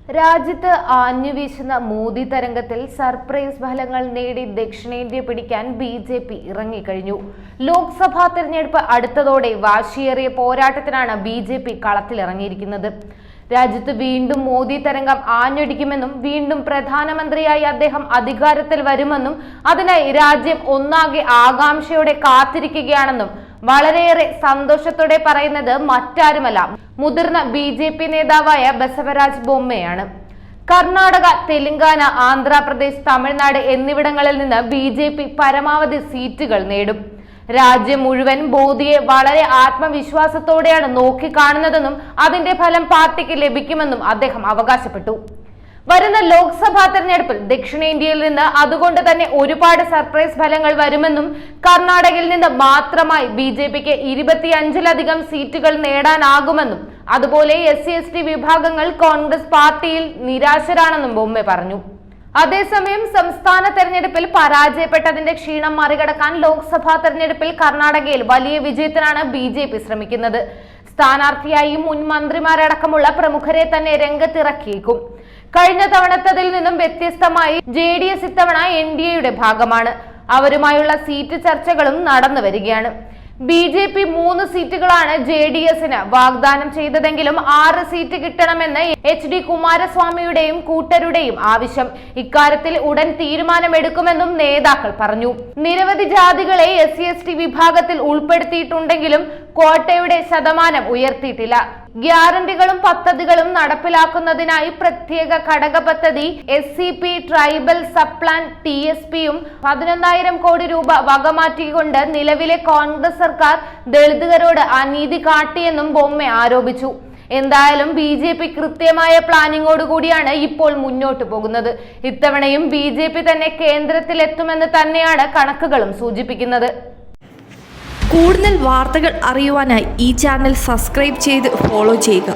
രാജ്യത്ത് ആഞ്ഞുവീശുന്ന മോദി തരംഗത്തിൽ സർപ്രൈസ് ഫലങ്ങൾ നേടി ദക്ഷിണേന്ത്യ പിടിക്കാൻ ബി.ജെ.പി. ഇറങ്ങിക്കഴിഞ്ഞു. ലോക്സഭാ തെരഞ്ഞെടുപ്പ് അടുത്തതോടെ വാശിയേറിയ പോരാട്ടത്തിനാണ് ബി.ജെ.പി. കളത്തിലിറങ്ങിയിരിക്കുന്നത്. രാജ്യത്ത് വീണ്ടും മോദി തരംഗം ആഞ്ഞടിക്കുമെന്നും വീണ്ടും പ്രധാനമന്ത്രിയായി അദ്ദേഹം അധികാരത്തിൽ വരുമെന്നും അതിനായി രാജ്യം ഒന്നാകെ ആകാംക്ഷയോടെ കാത്തിരിക്കുകയാണെന്നും വളരെയേറെ സന്തോഷത്തോടെ പറയുന്നത് മറ്റാരുമല്ല, മുതിർന്ന ബി.ജെ.പി. നേതാവായ ബസവരാജ് ബൊമ്മയാണ്. കർണാടക, തെലങ്കാന, ആന്ധ്രാപ്രദേശ്, തമിഴ്നാട് എന്നിവിടങ്ങളിൽ നിന്ന് ബി.ജെ.പി. പരമാവധി സീറ്റുകൾ നേടും. രാജ്യം മുഴുവൻ മോദിയെ വളരെ ആത്മവിശ്വാസത്തോടെയാണ് നോക്കിക്കാണുന്നതെന്നും അതിന്റെ ഫലം പാർട്ടിക്ക് ലഭിക്കുമെന്നും അദ്ദേഹം അവകാശപ്പെട്ടു. വരുന്ന ലോക്സഭാ തെരഞ്ഞെടുപ്പിൽ ദക്ഷിണേന്ത്യയിൽ നിന്ന് അതുകൊണ്ട് തന്നെ ഒരുപാട് സർപ്രൈസ് ഫലങ്ങൾ വരുമെന്നും കർണാടകയിൽ നിന്ന് മാത്രമായി ബി.ജെ.പിക്ക് 25-ലധികം സീറ്റുകൾ നേടാനാകുമെന്നും അതുപോലെ SC/ST വിഭാഗങ്ങൾ കോൺഗ്രസ് പാർട്ടിയിൽ നിരാശരാണെന്നും ബൊമ്മെ പറഞ്ഞു. അതേസമയം സംസ്ഥാന തെരഞ്ഞെടുപ്പിൽ പരാജയപ്പെട്ടതിന്റെ ക്ഷീണം മറികടക്കാൻ ലോക്സഭാ തെരഞ്ഞെടുപ്പിൽ കർണാടകയിൽ വലിയ വിജയത്തിനാണ് ബി.ജെ.പി. ശ്രമിക്കുന്നത്. സ്ഥാനാർത്ഥിയായി മുൻ മന്ത്രിമാരടക്കമുള്ള പ്രമുഖരെ തന്നെ രംഗത്തിറക്കിയേക്കും. കഴിഞ്ഞ തവണത്തതിൽ നിന്നും വ്യത്യസ്തമായി JDS ഇത്തവണ NDAയുടെ ഭാഗമാണ്. അവരുമായുള്ള സീറ്റ് ചർച്ചകളും നടന്നു വരികയാണ്. ബി.ജെ.പി. 3 സീറ്റുകളാണ് JDSന് വാഗ്ദാനം ചെയ്തതെങ്കിലും 6 സീറ്റ് കിട്ടണമെന്ന് HD കുമാരസ്വാമിയുടെയും കൂട്ടരുടെയും ആവശ്യം. ഇക്കാര്യത്തിൽ ഉടൻ തീരുമാനമെടുക്കുമെന്നും നേതാക്കൾ പറഞ്ഞു. നിരവധി ജാതികളെ SC/ST വിഭാഗത്തിൽ ഉൾപ്പെടുത്തിയിട്ടുണ്ടെങ്കിലും ക്വാട്ടയുടെ ശതമാനം ഉയർത്തിയിട്ടില്ല. ഗ്യാരണ്ടികളും പദ്ധതികളും നടപ്പിലാക്കുന്നതിനായി പ്രത്യേക ഘടക പദ്ധതി SCP ട്രൈബൽ സബ്പ്ലാൻ TSPയും 11,000 കോടി രൂപ വകമാറ്റിക്കൊണ്ട് നിലവിലെ കോൺഗ്രസ് സർക്കാർ ദളിതരോട് അനീതി കാട്ടിയെന്നും ബൊമ്മെ ആരോപിച്ചു. എന്തായാലും ബി.ജെ.പി. കൃത്യമായ പ്ലാനിങ്ങോടുകൂടിയാണ് ഇപ്പോൾ മുന്നോട്ട് പോകുന്നത്. ഇത്തവണയും ബി.ജെ.പി. തന്നെ കേന്ദ്രത്തിലെത്തുമെന്ന് തന്നെയാണ് കണക്കുകളും സൂചിപ്പിക്കുന്നത്. കൂടുതൽ വാർത്തകൾ അറിയുവാനായി ഈ ചാനൽ സബ്സ്ക്രൈബ് ചെയ്ത് ഫോളോ ചെയ്യുക.